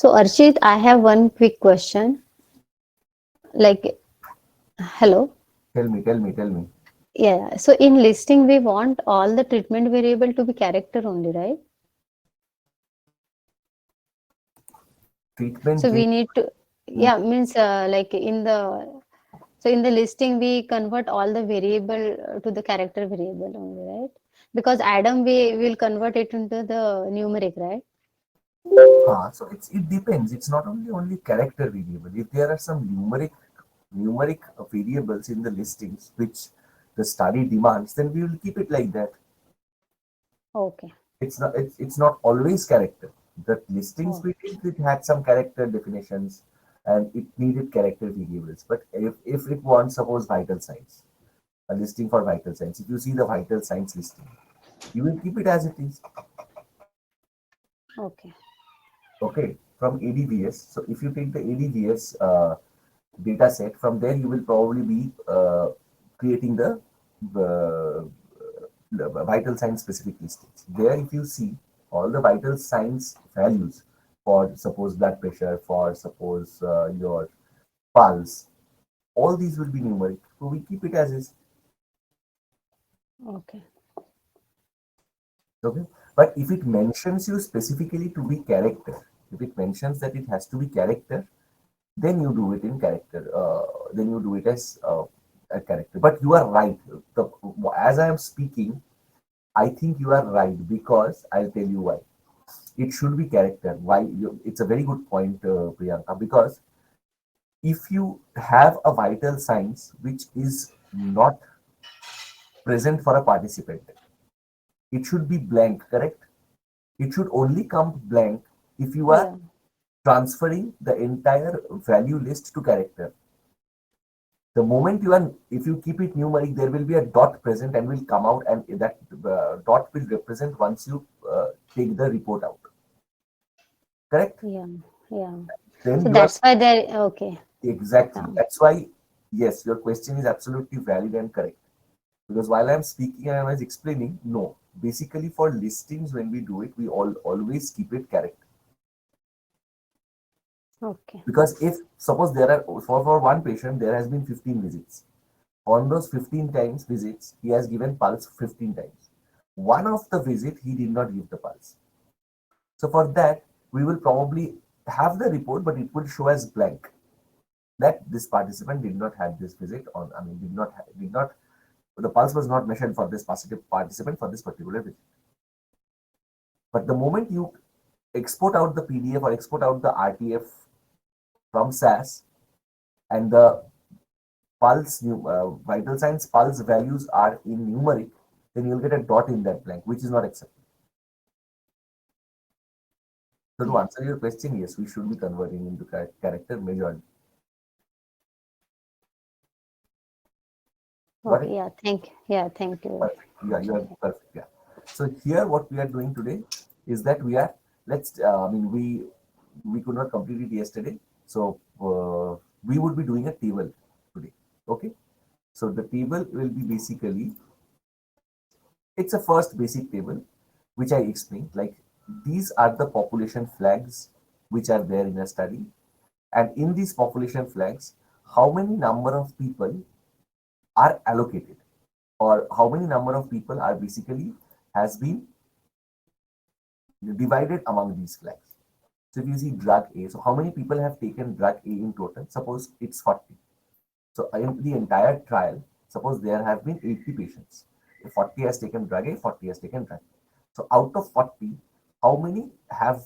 So Arshit, I have one quick question. Like, hello. Tell me. Yeah. So in listing, we want all the treatment variable to be character only, right? Treatment So with we need to, yeah, means like in the listing, we convert all the variable to the character variable only, right? Because Adam, we will convert it into the numeric, right? so it depends. It's not only character variable. If there are some numeric variables in the listings which the study demands, then we will keep it like that. Okay. It's not always character. The listings Oh, we did, it had some character definitions and it needed character variables. But if it wants, suppose vital signs, a listing for vital signs, if you see the vital signs listing, you will keep it as it is. okay. Okay, from ADVS. So if you take the ADVS data set, from there you will probably be creating uh, the vital signs specific listings. There, if you see all the vital signs values for suppose blood pressure, for suppose your pulse, all these will be numeric. So we keep it as is. Okay. Okay, but if it mentions you specifically to be character, if it mentions that it has to be character, then you do it in character. Then you do it as a character. But you are right. The, as I am speaking, I think you are right because I'll tell you why. It should be character. Why? It's a very good point, Priyanka. Because if you have a vital signs which is not present for a participant, it should be blank. Correct? It should only come blank if you are Yeah. transferring the entire value list to character. The moment you are, if you keep it numeric, there will be a dot present and will come out, and that dot will represent once you take the report out. Correct? Yeah. Yeah. Then So you are that's why they're okay. exactly. Yeah. That's why, yes, your question is absolutely valid and correct. Because while I'm speaking and I was explaining, no, basically for listings, when we do it, we always keep it correct. Okay. Because if suppose there are for one patient there has been 15 visits, on those 15 times visits he has given pulse 15 times. One of the visit he did not give the pulse. So for that we will probably have the report, but it will show as blank that this participant did not have this visit on. I mean, did not the pulse was not measured for this positive participant for this particular visit. But the moment you export out the PDF or export out the RTF from SAS, and the pulse vital signs pulse values are in numeric, then you'll get a dot in that blank, which is not accepted. So to answer your question, yes, we should be converting into character majority. Got Okay. it? Yeah. Thank you. Yeah. Thank you. Perfect. Yeah, you are perfect. Yeah. So here, what we are doing today is that we are let's. I mean, we could not complete it yesterday, so we would be doing a table today. Okay. So the table will be basically it's a first basic table which I explained. Like these are the population flags which are there in a study, and in these population flags, how many number of people are allocated, or how many number of people are basically has been divided among these flags. So if you see drug A, so how many people have taken drug A in total? Suppose it's 40. So in the entire trial, suppose there have been 80 patients. If 40 has taken drug A, 40 has taken drug B. So out of 40, how many have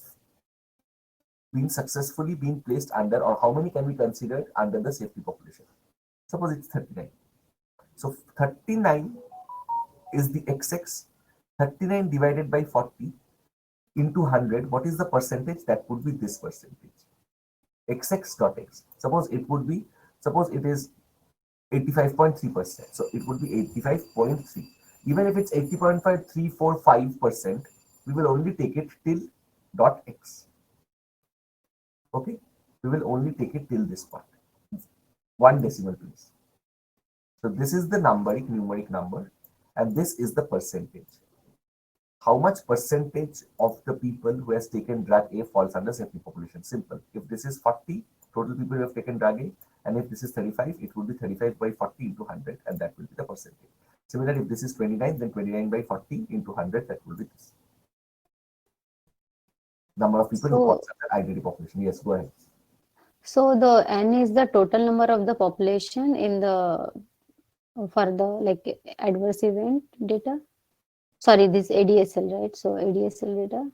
been successfully been placed under, or how many can be considered under the safety population? Suppose it's 39. So 39 is the XX. 39 divided by 40 into 100, what is the percentage? That would be this percentage. XX dot X. Suppose it is 85.3%. So it would be 85.3. Even if it's 80.5345%, we will only take it till dot X. Okay? We will only take it till this part. One decimal place. So this is the numeric number, and this is the percentage. how much percentage of the people who has taken drug A falls under safety population? Simple. If this is 40 total people who have taken drug A, and if this is 35, it would be 35 by 40 into 100, and that will be the percentage. Similarly, if this is 29, then 29 by 40 into 100, that will be this. Number of people who So, falls under IDD population. Yes, go ahead. so the N is the total number of the population in the for the like adverse event data. Sorry, this ADSL, right? So ADSL data.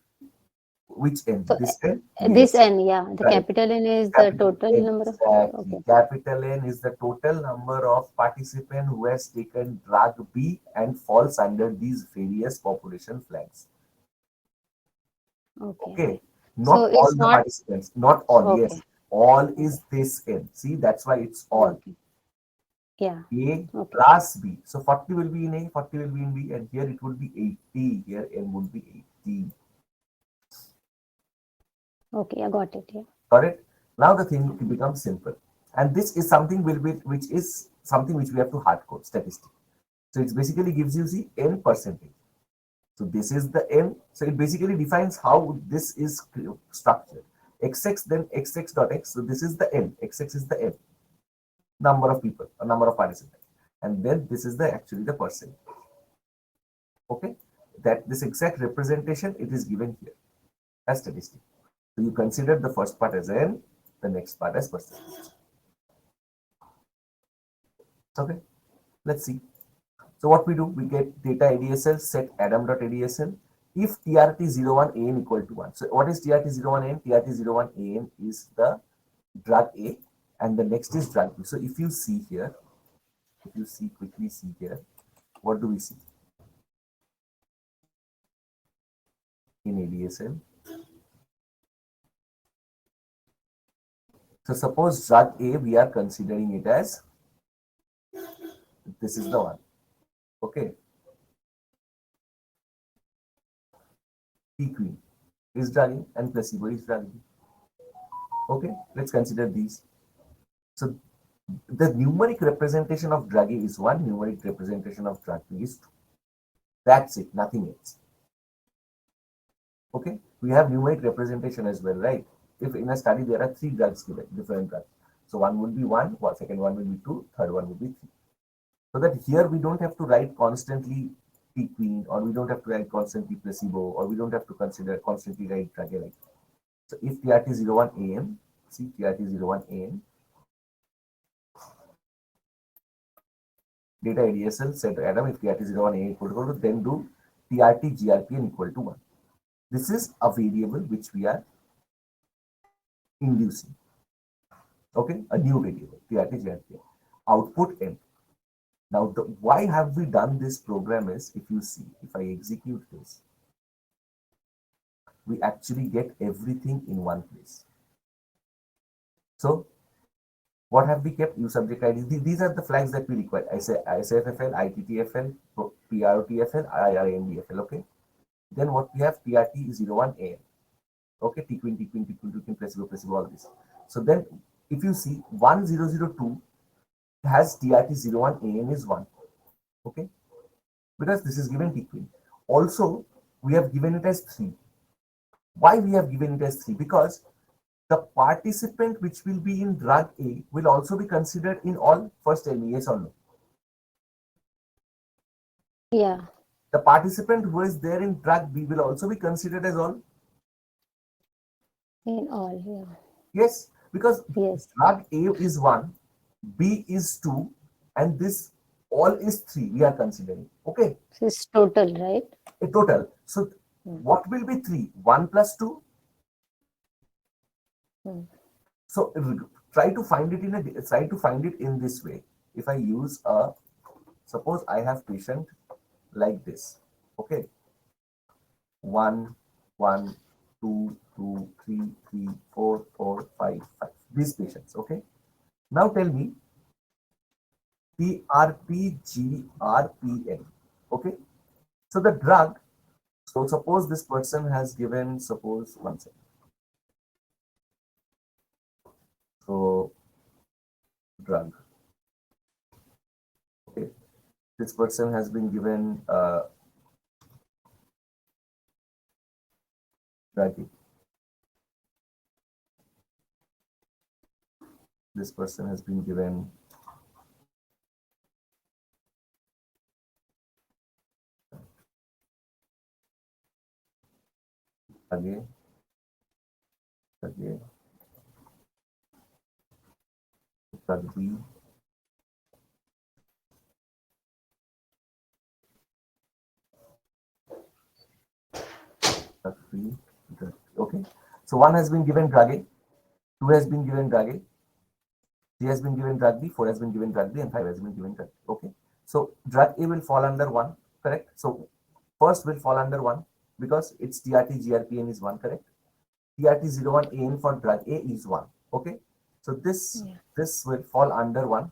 Which N? So This N? this Yes, N, yeah, the correct. capital N is the Capital total number of. exactly. Okay, Capital N is the total number of participants who has taken drug B and falls under these various population flags. okay. Okay, So not all it's the not participants, not all. okay. Yes, all Okay, is this N. See, that's why it's all. okay, yeah, A okay, plus B. So 40 will be in A, 40 will be in B, and here it would be 80. Here N would be 80. okay. I got it. Yeah. Correct? Now the thing becomes simple. And this is something which is something which we have to hard code statistic. So it basically gives you the N percentage. So this is the N. So it basically defines how this is structured. XX then XX dot X. So this is the N. XX is the N. Number of people, a number of participants. And then this is the actually the percent. Okay. That this exact representation, it is given here as statistic. So you consider the first part as N, the next part as percentage. Okay. Let's see. So what we do, we get data ADSL set adam.adsl if TRT01AN equal to 1. So what is TRT01AN? TRT01AN is the drug A and the next is drug B. So if you see here, if you see quickly see here, what do we see in ADSL? So suppose drug A, we are considering it as, this is the one. Okay. P queen is drug A and placebo is drug B. Okay, let's consider these. So the numeric representation of drug A is 1, numeric representation of drug B is 2. That's it, nothing else. Okay, we have numeric representation as well, right? If in a study there are 3 drugs given, different drugs. So one would be 1, second one will be 2, third one would be 3. So that here we don't have to write constantly P queen, or we don't have to write constantly placebo, or we don't have to consider constantly write drug A like. So if TRT01AN, see TRT01AN, data ADSL set Adam if TRT01A equal to, then do TRT GRPN equal to 1. This is a variable which we are inducing. Okay, a new variable, TRT GRPN. Output M. Now, why have we done this program is, if you see, if I execute this, we actually get everything in one place. So, what have we kept? Use subject ID. These are the flags that we require. I say ISFFL, ITTFL, PROTFL, IRNDFL. Okay. Then what we have TRT01AN. Okay, T queen, T queen, T queen, T queen, placebo, placebo, all this. So then, if you see 1002 has TRT01AN is 1. Okay, because this is given T queen. Also, we have given it as 3. Why we have given it as 3? Because the participant which will be in drug A will also be considered in all. First tell me, yes or no? Yeah, The participant who is there in drug B will also be considered as all. in all. Yeah. Yes, because Yes. drug A is 1, B is 2, and this all is 3 we are considering. Okay, So it's total, right? a total. So Mm. what will be 3? 1 plus 2. Mm. So try to find it in this way. If I use a, suppose I have patient like this. Okay, 1, 1, 2, 2, 3, 3, 4, 4, 5, 5. These patients. Okay. Now tell me PRPGRPN. Okay. So the drug. So suppose this person has given, suppose one second. So drug. Okay. This person has been given drug A. This person has been given again, again, drug B, drug B, drug B. Okay. So one has been given drug A, two has been given drug A, three has been given drug B, four has been given drug B, and five has been given drug B. Okay. So drug A will fall under one, correct? So first will fall under one because its TRT GRPN is one, correct? TRT01 AN for drug A is one. Okay. So this will fall under one,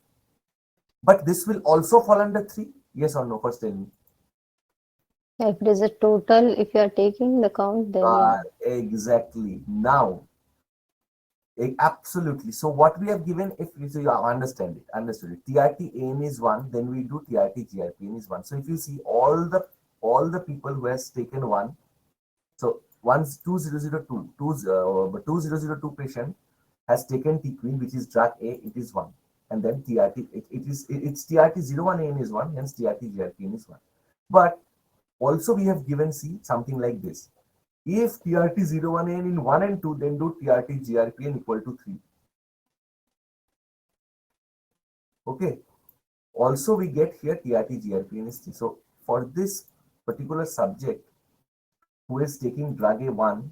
but this will also fall under three. Yes or no? First tell me. Yeah, if it is a total, if you are taking the count, then yeah. Exactly. Now, absolutely. So what we have given, if you, so you understand it, understood it. TRT AN is one, then we do TRT GRPN is one. So if you see all the people who has taken one, so once 2002 patient has taken T queen, which is drug A, it is one, and then TRT it's TRT01 AN is one, hence TRT GRPN is one. But also we have given C something like this. If TRT01 AN in 1 and 2, then do TRT GRPN equal to 3. Okay. Also we get here TRT GRPN is 3. So for this particular subject who is taking drug A1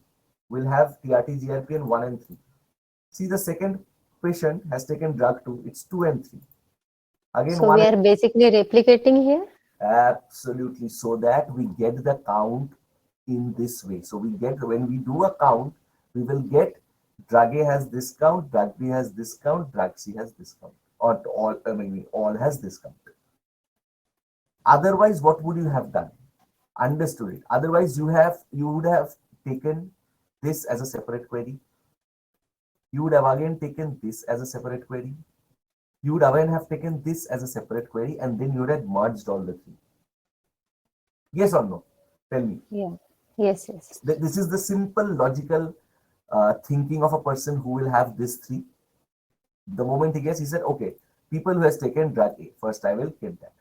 will have TRT GRPN 1 and 3. See, the second patient has taken drug 2, it's 2 and 3. Again, So we 1 are basically replicating here. absolutely, so that we get the count in this way. So we get, when we do a count, we will get drug A has this count, drug B has this count, drug C has this count, or all, maybe all has this count. Otherwise, what would you have done? Understood it. Otherwise, you would have taken this as a separate query. You would have again taken this as a separate query. You would again have taken this as a separate query, and then you would have merged all the three. Yes or no? Tell me. Yeah. Yes, yes. This is the simple logical thinking of a person who will have this three. The moment he gets, he said, okay, people who has taken drug A, first I will get that.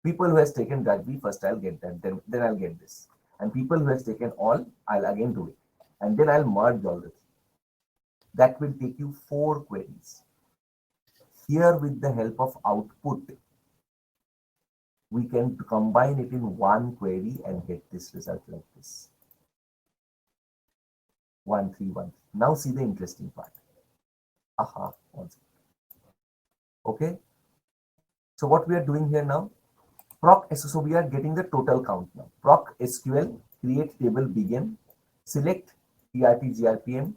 People who has taken drug B, first I'll get that, then I'll get this. And people who has taken all, I'll again do it. And then I'll merge all the three. That will take you 4 queries. Here, with the help of output, we can combine it in one query and get this result like this. 1, 3, 1. Now see the interesting part. Aha, okay. So what we are doing here now, proc, so we are getting the total count now. Proc SQL, create table begin, select TRT GRPM,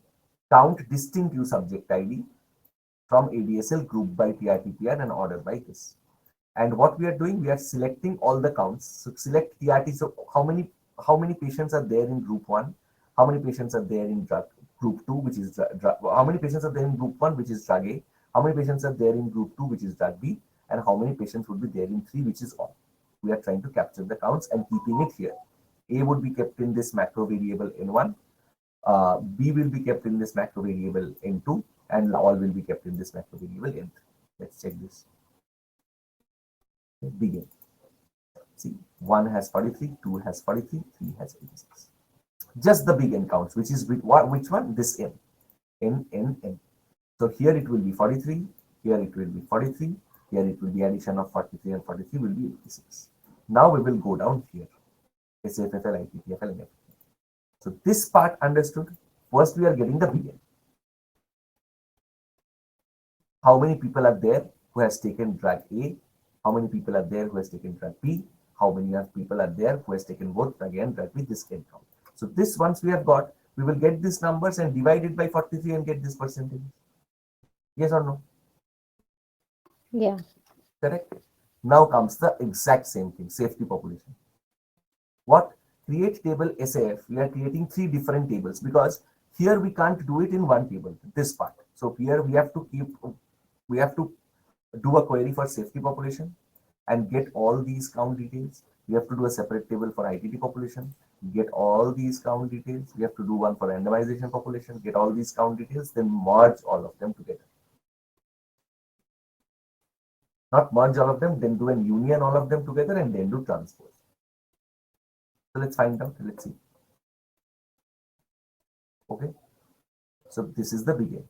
count distinct subject ID from ADSL group by TRTPR and order by this. And what we are doing, we are selecting all the counts. So select TRT. So how many patients are there in group 1? How many patients are there in group 2, which is how many patients are there in group 1, which is drug A? How many patients are there in group 2, which is drug B? And how many patients would be there in 3, which is all? We are trying to capture the counts and keeping it here. A would be kept in this macro variable N1. B will be kept in this macro variable N2, and all will be kept in this macro variable N3. Let's check this. Begin. See, 1 has 43, 2 has 43, 3 has 86. Just the begin counts, which is with what? Which one? This N. N, N, N. So here it will be 43, here it will be 43, here it will be addition of 43 and 43 will be 86. Now we will go down here. SAFFL, IPTFL, and everything. So this part understood. First we are getting the begin. How many people are there who has taken drug A? How many people are there who has taken drug B? How many people are there who has taken both drug A and drug B? This can count. So this, once we have got, we will get these numbers and divide it by 43 and get this percentage. Yes or no? Yeah. Correct. Now comes the exact same thing, safety population. What? Create table SAF. We are creating 3 different tables because here we can't do it in one table, this part. So here we have to do a query for safety population and get all these count details. We have to do a separate table for ITT population, get all these count details. We have to do one for randomization population, get all these count details, then merge all of them together. Not merge all of them, then do an union all of them together and then do transpose. So let's find out. Let's see. Okay. So this is the begin.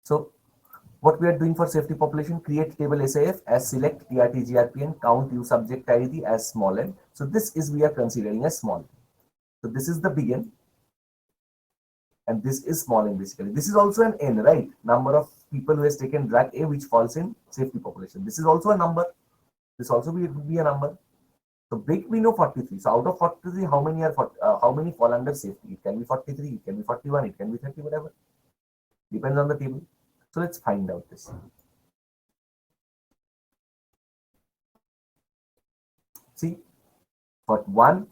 So what we are doing for safety population, create table SAF as select TRT GRPN, count U subject ID as small n. So this is we are considering as small. So this is the begin. And this is small n basically. This is also an n, right? Number of people who has taken drug A which falls in safety population. This is also a number. This also will be a number. So big we know 43. So out of 43, how many are how many fall under safety? It can be 43, it can be 41, it can be 30, whatever. Depends on the table. So let's find out this. See, for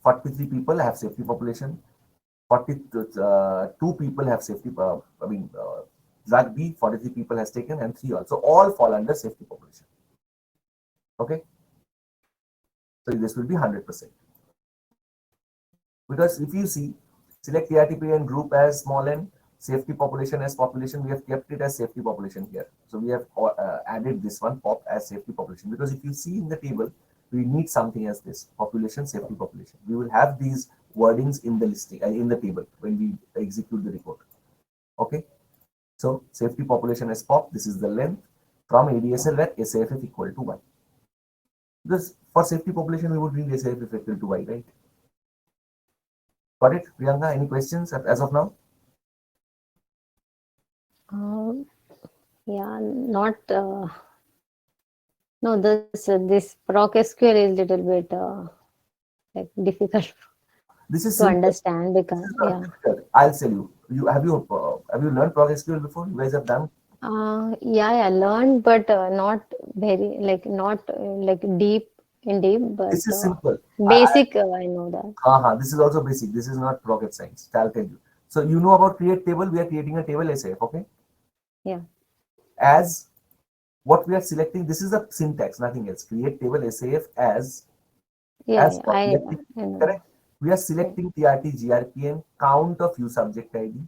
43 people have safety population. 42 people have safety, drug B, 43 people has taken and 3 also. All fall under safety population. Okay. So this will be 100%. Because if you see, select TRTP and group as small n, safety population as population, we have kept it as safety population here. So we have added this one pop as safety population, because if you see in the table, we need something as this population, safety population. We will have these wordings in the listing, in the table when we execute the report. Okay. So safety population as pop, this is the length from ADSL where SAF is equal to y. Because for safety population, we would read SAF is equal to y, right? Got it, Priyanka? Any questions as of now? Yeah, not. No, this proc SQL is little bit like difficult This is to simple. understand because yeah. I'll tell you. Have you learned ProgSQL before? You guys have done? Yeah, I learned, but not very not like deep, but This is simple. basic. I know that. This is also basic. This is not rocket science. I'll tell you. So you know about create table. We are creating a table SAF. Okay. Yeah. As what we are selecting, this is a syntax, nothing else. Create table SAF as Yeah, I know. correct. We are selecting TRT GRPN count of U subject ID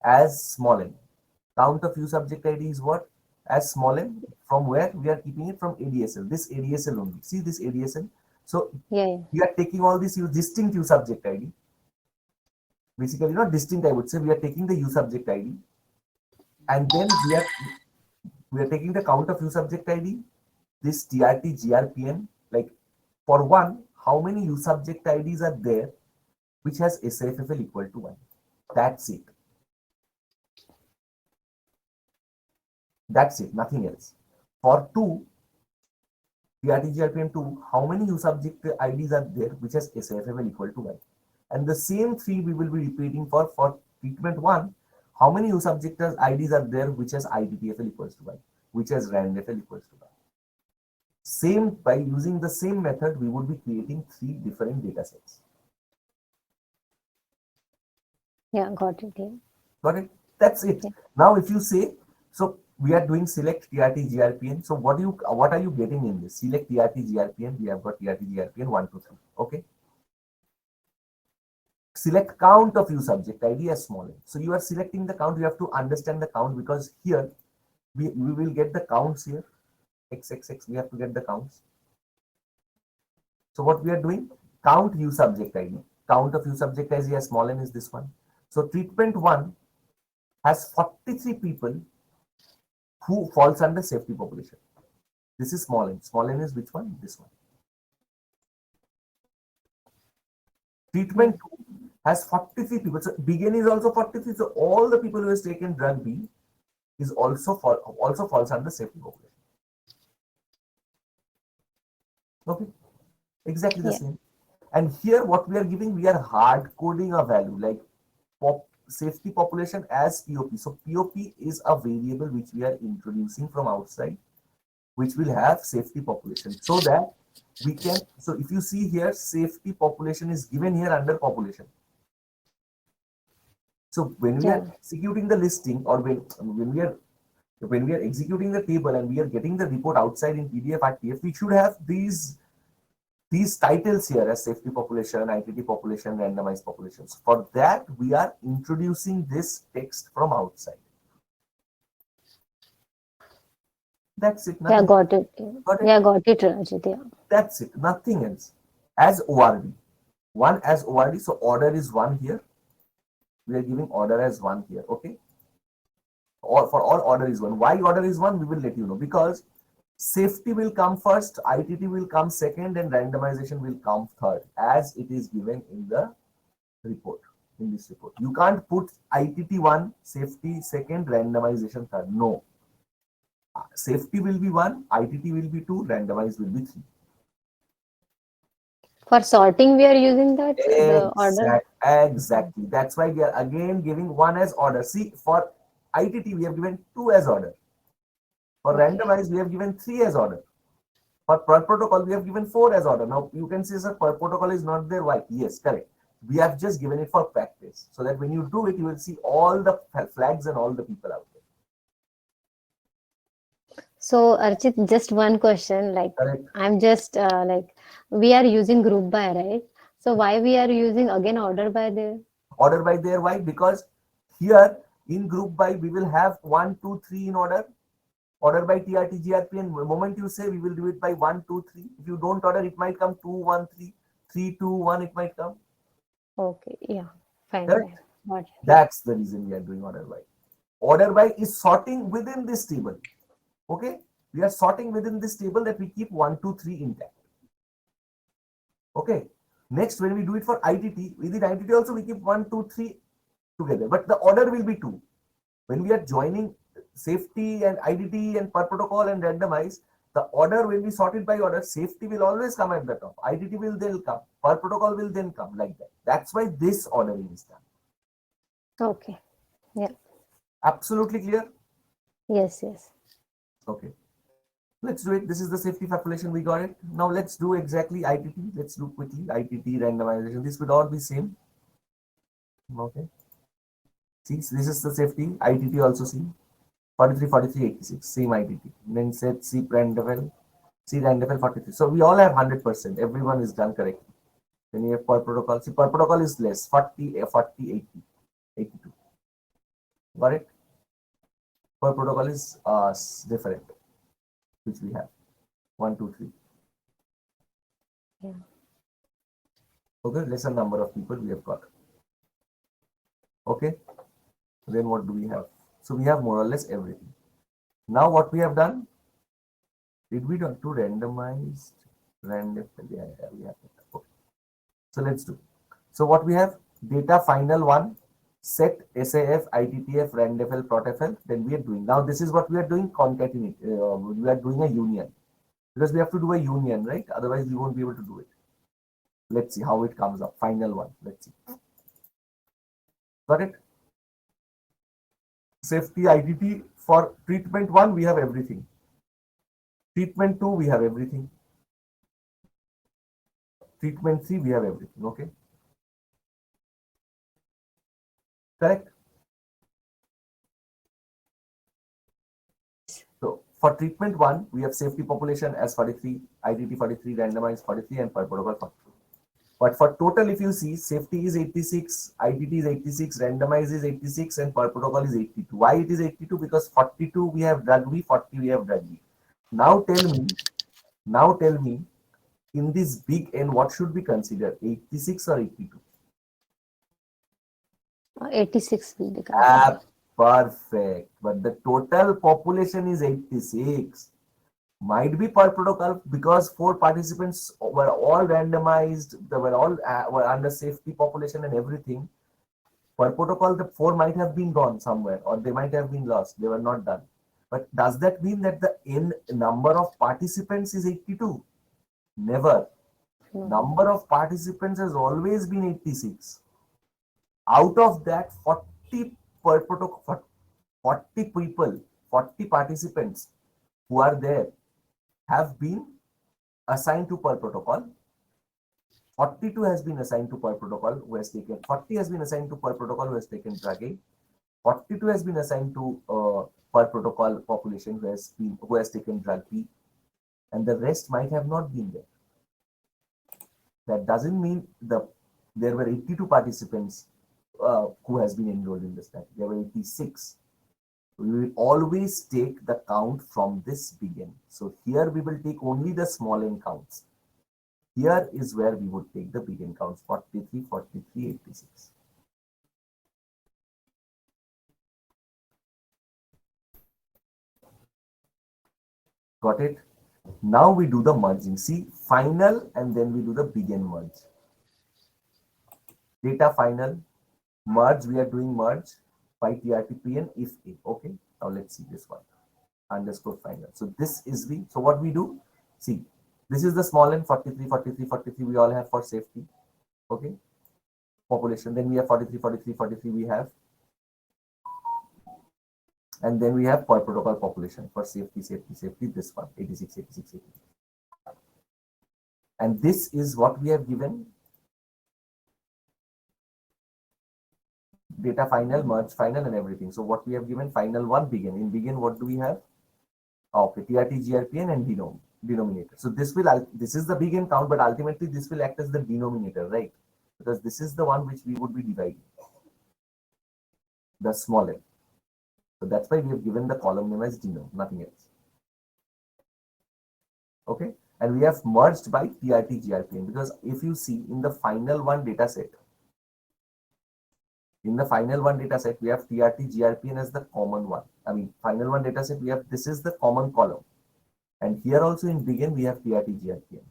as small n. Count of U subject ID is what? As small n. From where? We are keeping it from ADSL. This ADSL only. See this ADSL. So Yeah. we are taking all this distinct U subject ID. Basically, not distinct, I would say. We are taking the U subject ID, and then we are taking the count of U subject ID. This TRT GRPN, like for one, how many U subject IDs are there which has SAFFL equal to 1? That's it. That's it, nothing else. For 2, TRT GRPN 2, how many U subject IDs are there which has SAFFL equal to 1? And the same 3 we will be repeating for treatment 1. How many U subject IDs are there which has ITTFL equals to 1, which has RANDFL equals to 1? Same, by using the same method, we would be creating 3 different data sets. Yeah, got it. Yeah. Got it? That's it. Yeah. Now, if you say, so we are doing select TRT GRPN. So what are you getting in this? Select TRT GRPN. We have got TRT GRPN 1, 2, 3. Okay. Select count of U subject ID as small n. So you are selecting the count. You have to understand the count, because here we will get the counts here. XXX, we have to get the counts. So what we are doing? Count U subject ID. Count of U subject ID as small n is this one. So treatment 1 has 43 people who falls under safety population. This is small n. Small n is which one? This one. Treatment 2 has 43 people. So begin is also 43. So all the people who has taken drug B is also falls under safety population. Okay, exactly the same. And here what we are giving, we are hard coding a value like safety population as POP. So POP is a variable which we are introducing from outside, which will have safety population, so that we can, so if you see here, safety population is given here under population. So when we are executing the listing, or when we are executing the table and we are getting the report outside in PDF RTF, we should have these these titles here as safety population, ITT population, randomized populations. For that, we are introducing this text from outside. That's it. Yeah, Nothing. got it. Got it? Yeah, got it, Rajit. Yeah. That's it. Nothing else. As ORD. One as ORD. So order is one here. We are giving order as one here. Okay. Or for all order is one. Why order is one? We will let you know. Because safety will come first, ITT will come second, and randomization will come third, as it is given in the report. In this report, you can't put ITT one, safety second, randomization third. No. Safety will be one, ITT will be two, randomized will be three. For sorting, we are using that the order. Exactly. That's why we are again giving one as order. See, for ITT, we have given two as order. For Okay. randomized, we have given three as order. For per protocol, we have given four as order. Now, you can say, sir, per protocol is not there. Why? Yes, correct. We have just given it for practice. So that when you do it, you will see all the flags and all the people out there. So, Archit, just one question. Like, Correct. I'm just like, we are using group by, right? So, why we are using again order by there? Order by there. Why? Because here in group by, we will have 1, 2, 3 in order. Order by TRT, GRP, and the moment you say we will do it by 1, 2, 3. If you don't order, it might come 2, 1, 3, 3, 2, 1, it might come. Okay. Yeah. Fine. Correct? Fine. Got it. Yeah. That's the reason we are doing order by. Order by is sorting within this table. Okay? We are sorting within this table that we keep 1, 2, 3 intact. Okay? Next, when we do it for ITT, within ITT also we keep 1, 2, 3 together. But the order will be 2. When we are joining safety and ITT and per protocol and randomize, the order will be sorted by order. Safety will always come at the top. ITT will then come. Per protocol will then come, like that. That's why this ordering is done. Okay. Yeah. Absolutely clear? Yes. Yes. Okay. Let's do it. This is the safety population. We got it. Now let's do exactly ITT. Let's do quickly ITT randomization. This would all be same. Okay. See, this is the safety. ITT also see. 43, 43, 86. Same ITT. Then set C random. See random 43. So we all have 100%. Everyone is done correctly. Then you have per protocol. See, per protocol is less. 40, 40, 80, 82. Got it? Per protocol is different, which we have. 1, 2, 3. Yeah. Okay, lesser number of people we have got. Okay, then what do we have? So we have more or less everything. Now what we have done? Did we do randomized random? Yeah, we have it. Okay. So let's do. So what we have? Data final one, set SAF, ITTF, RANDFL, PROTFL. Then we are doing. Now this is what we are doing. Concatenate. We are doing a union because we have to do a union, right? Otherwise we won't be able to do it. Let's see how it comes up. Final one. Let's see. Got it? Safety ITT for treatment 1, we have everything. Treatment 2, we have everything. Treatment 3, we have everything. Okay. Correct? So for treatment 1, we have safety population as 43, ITT 43, randomized 43, and per protocol 43. But for total, if you see, safety is 86, ITT is 86, randomized is 86, and per protocol is 82. Why it is 82? Because 42 we have drug B, 40 we have drug B. Now tell me, in this big N, what should be considered? 86 or 82? 86 will be considered. Perfect. But the total population is 86. Might be per protocol because 4 participants were all randomized, they were all were under safety population and everything. Per protocol, the 4 might have been gone somewhere or they might have been lost. They were not done. But does that mean that the N number of participants is 82? Never. No. Number of participants has always been 86. Out of that, 40 per protocol, 40 people, 40 participants who are there have been assigned to per protocol. 42 has been assigned to per protocol who has taken, 40 has been assigned to per protocol who has taken drug A. 42 has been assigned to per protocol population who has taken drug B, and the rest might have not been there. That doesn't mean there were 82 participants who has been enrolled in the study. There were 86. We will always take the count from this begin. So here we will take only the small n counts. Here is where we would take the begin counts 43, 43, 86. Got it? Now we do the merging. See, final and then we do the begin merge. Data final, merge, we are doing merge by TRTPN if A. Okay, now let's see this one. Underscore final. So this is the, so what we do, see, this is the small n 43, 43, 43 we all have for safety. Okay, population. Then we have 43, 43, 43 we have. And then we have per protocol population for safety, safety, safety, this one, 86, 86, 86. And this is what we have given. Data final, merge final and everything. So what we have given, final one, begin. In begin, what do we have? Okay, TRT, GRPN and denominator. So this is the begin count, but ultimately this will act as the denominator, right? Because this is the one which we would be dividing, the small n. So that's why we have given the column name as denom, nothing else. Okay, and we have merged by TRT, GRPN, because if you see in the final one data set, we have TRT, GRPN as the common one. I mean, final one data set, we have, this is the common column. And here also in begin, we have TRT, GRPN.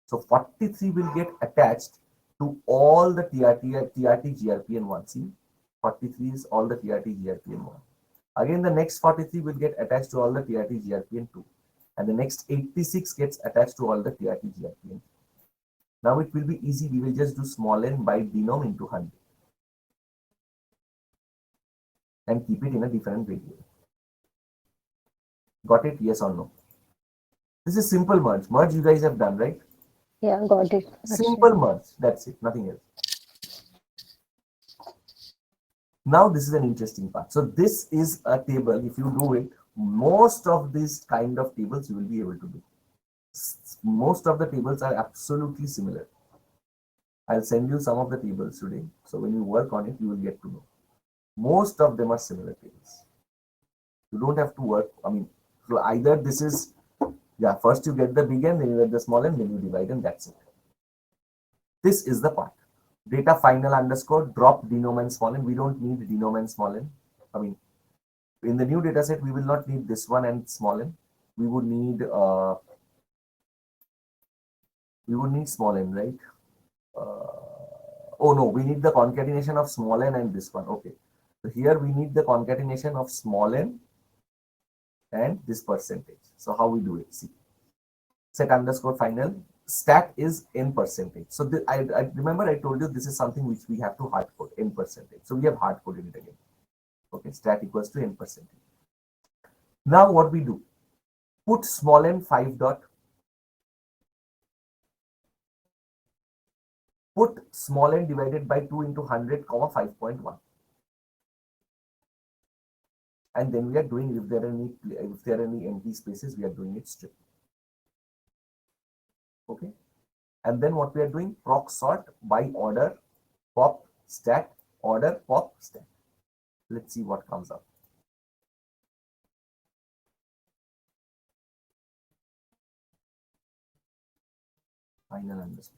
So 43 will get attached to all the TRT, GRPN one. See, 43 is all the TRT, GRPN one. Again, the next 43 will get attached to all the TRT, GRPN 2. And the next 86 gets attached to all the TRT, GRPN. Now it will be easy. We will just do small n by denom into 100. And keep it in a different variable. Got it? Yes or no? This is simple merge. Merge you guys have done, right? Yeah, got it. Simple merge. That's it. Nothing else. Now this is an interesting part. So this is a table. If you do it, most of these kind of tables you will be able to do. Most of the tables are absolutely similar. I'll send you some of the tables today. So when you work on it, you will get to know. Most of them are similar tables. You don't have to work. I mean, so either this is, yeah, first you get the big n, then you get the small n, then you divide, and that's it. This is the part. Data final underscore drop denom and small n. We don't need denom and small n. I mean, in the new data set, we will not need this one and small n. We would need small n, right? Oh no, we need the concatenation of small n and this one. Okay. So here we need the concatenation of small n and this percentage. So how we do it? See, set underscore final stat is n percentage. So I remember I told you this is something which we have to hard code, n percentage. So we have hard coded it again. Okay, stat equals to n percentage. Now what we do? Put small n 5 dot. Put small n divided by 2 into 100, 5.1. And then we are doing, if there are any empty spaces, we are doing it straight. Okay. And then what we are doing, proc sort by order, pop, stat, order, pop, stat. Let's see what comes up. Final underscore.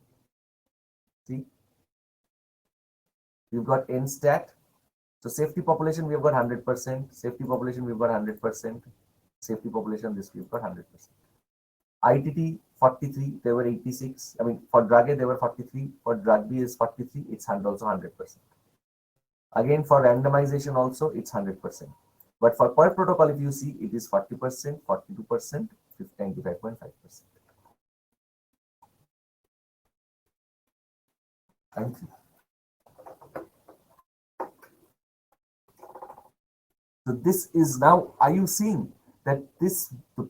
See, we've got n stat. So safety population, we have got 100%. Safety population, we've got 100%. Safety population, this we've got 100%. ITT 43, there were 86. I mean, for drug A, there were 43. For drug B is 43. It's also 100%. Again, for randomization also, it's 100%. But for per protocol, if you see, it is 40%, 42%, 95.5%. Thank you. So this is now, are you seeing that this, the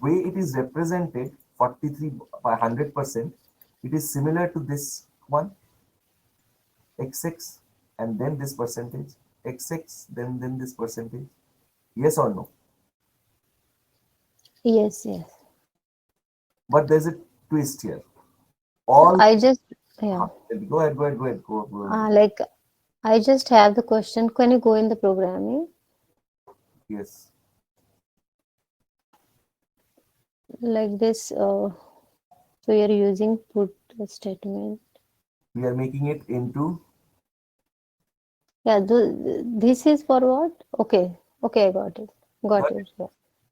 way it is represented, 43 by 100%, it is similar to this one, XX, and then this percentage, XX, then this percentage. Yes or no? Yes, yes. But there's a twist here. So I just Yeah. Go ahead, go ahead, go ahead. Like I just have the question. Can you go in the programming Yes. like this? So you're using put statement. We are making it into, Yeah. This is for what? Okay. Okay. I got it. Got got it? it. Yeah.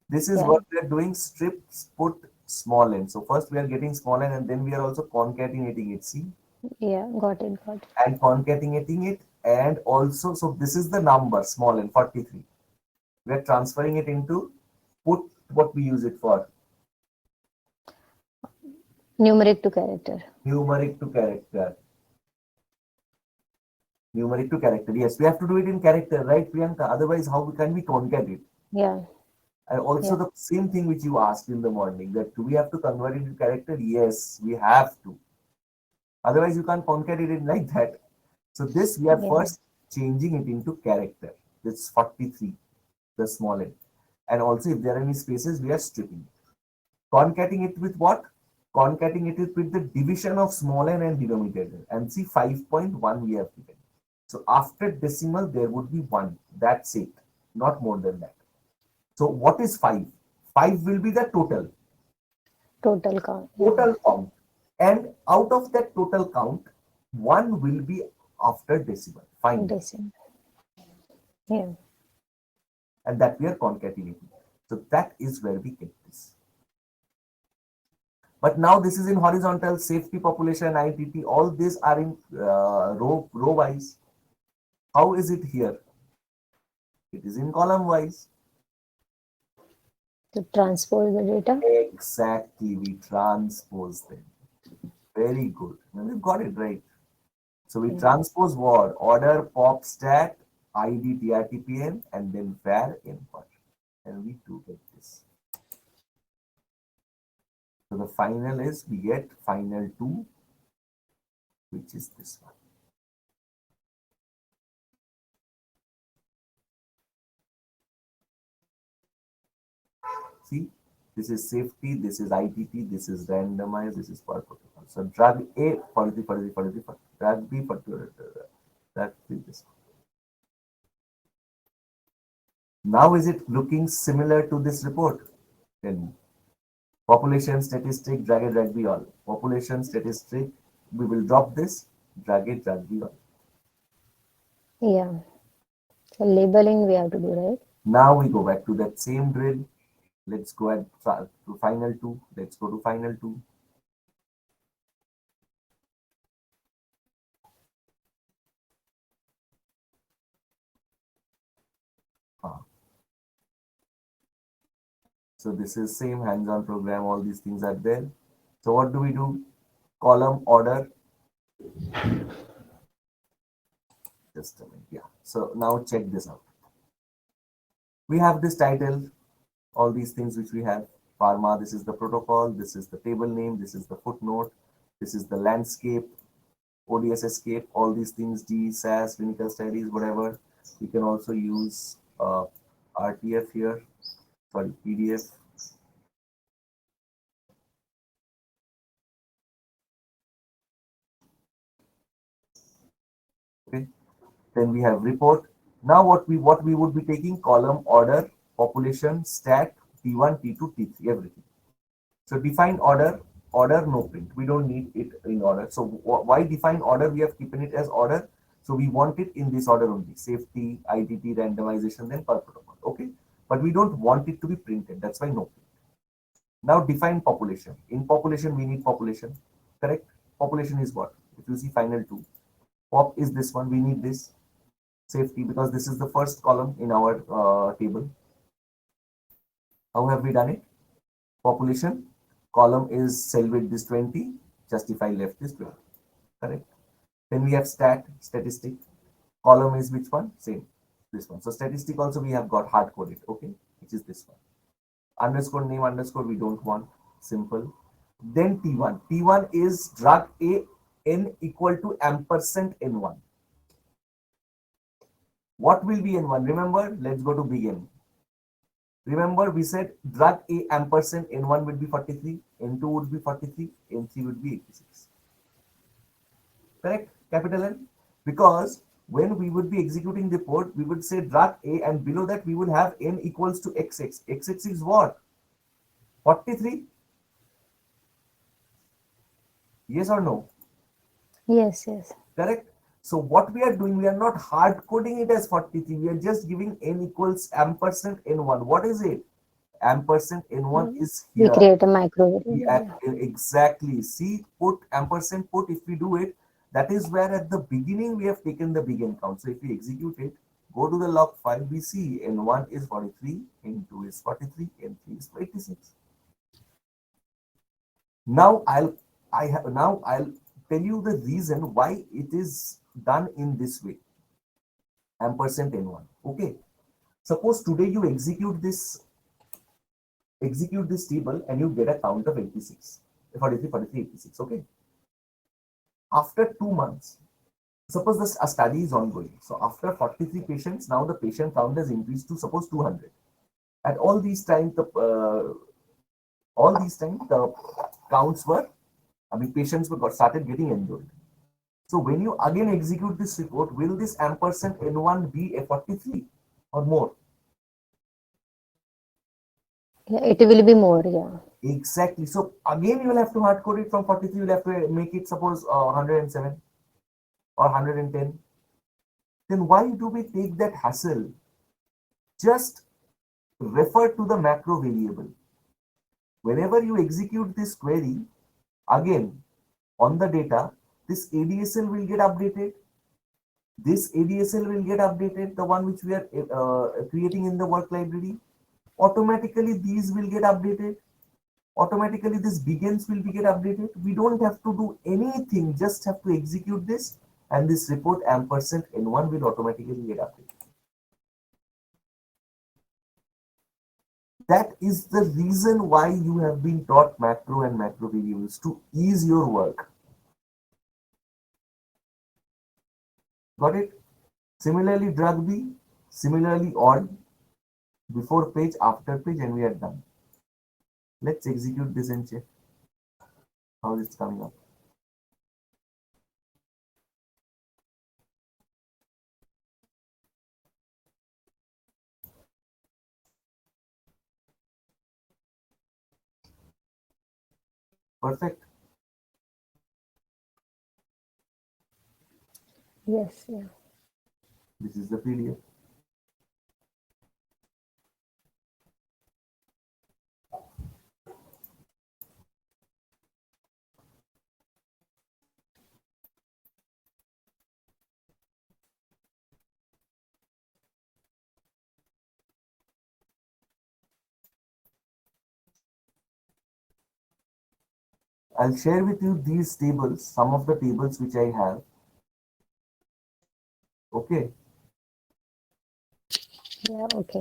This is Yeah. what we are doing, strip, put, small n. So first we are getting small n and then we are also concatenating it. See? Yeah. Got it. Got it. And concatenating it, and also, so this is the number, small n, 43. We are transferring it into put, what we use it for, Numeric to character. numeric to character. Numeric to character. Yes, we have to do it in character, right, Priyanka? Otherwise, how can we concat it? Yeah. And also Yeah. the same thing which you asked in the morning, that do we have to convert it into character? Yes, we have to. Otherwise, you can't concat it like that. So this we are Yeah. first changing it into character. This 43, the small n. And also if there are any spaces, we are stripping it. Concatenating it with what? Concatenating it with the division of small n and denominator. And see 5.1 we have given. So after decimal, there would be 1. That's it. Not more than that. So what is 5? 5 will be the total. Total count. Yeah. Total count. And out of that total count, 1 will be after decimal. Final. Decent. Yeah. And that we are concatenating. So that is where we get this. But now this is in horizontal, safety, population, ITT, all these are in row wise. How is it here? It is in column wise. To transpose the data. Exactly, we transpose them. Very good. Now we've got it right. So we Yeah. transpose what? Order, pop, stat, ID, TRTPN, and then var input. And we do get this. So the final is we get final 2, which is this one. See, this is safety, this is ITT, this is randomized, this is per protocol. So drug A, 43, 43, 43, drug B, 43, drug B, this one. Now is it looking similar to this report? Tell me. Population statistic, drag A, drag B all. Population statistic, we will drop this, drag A, drag B all. Yeah. So labeling we have to do, right? Now we go back to that same drill. Let's go at to final 2. Let's go to final 2. So this is same hands-on program. All these things are there. So what do we do? Column order. Just a minute. Yeah. So now check this out. We have this title, all these things which we have. Pharma, this is the protocol, this is the table name, this is the footnote, this is the landscape, ODS escape, all these things, D, SAS, clinical studies, whatever. We can also use RTF here, sorry, PDF. Okay. Then we have report. Now what we would be taking, column order, population, stat, T1, T2, T3, everything. So define order, order no print. We don't need it in order. So why define order? We have keeping it as order. So we want it in this order only. Safety, ITT, randomization, then per protocol. Okay. But we don't want it to be printed. That's why no print. Now define population. In population, we need population. Correct? Population is what? If you see final 2. Pop is this one. We need this. Safety, because this is the first column in our table. How have we done it? Population column is cell width is 20, justify left is 12. Correct. Then we have statistic. Column is which one? Same. This one. So statistic also we have got hard coded. Okay, which is this one. Underscore name underscore we don't want. Simple. Then T1. T1 is drug A n equal to ampersand n1. What will be n1? Remember, let's go to begin. Remember, we said drug A ampersand N1 would be 43, N2 would be 43, N3 would be 86. correct? Capital N. Because when we would be executing the report, we would say drug A, and below that we would have N equals to XX. XX is what? 43? Yes or no? Yes, yes. Correct? So what we are doing, we are not hard coding it as 43. We are just giving N equals ampersand N1. What is it? Ampersand N1 is We here. create a micro Yeah, variable. exactly. See, put ampersand put, if we do it, that is where at the beginning we have taken the begin count. So if we execute it, go to the log file, we see N1 is 43, N2 is 43, N3 is 86. Now I'll tell you the reason why it is done in this way. Ampersand N1. Okay. Suppose today you execute this table and you get a count of 86. 43, 43, 86. Okay. After 2 months, suppose this a study is ongoing. So after 43 patients, now the patient count has increased to suppose 200. At all these times the counts were, I mean, patients were got started getting enrolled. So when you again execute this report, will this ampersand N1 be a 43 or more? Yeah, it will be more. Yeah. Exactly. So again, you will have to hard code it from 43. You will have to make it suppose 107 or 110. Then why do we take that hassle? Just refer to the macro variable. Whenever you execute this query, again on the data, this ADSL will get updated. This ADSL will get updated, the one which we are creating in the work library. Automatically, these will get updated. Automatically, this begins will be get updated. We don't have to do anything, just have to execute this, and this report ampersand N1 will automatically get updated. That is the reason why you have been taught macro and macro variables, to ease your work. Got it? Similarly, drug B, similarly odd, before page, after page, and we are done. Let's execute this and check how it's coming up. Perfect. Yes. Yeah. This is the PDF. I'll share with you these tables, some of the tables which I have. Okay. Yeah. Okay.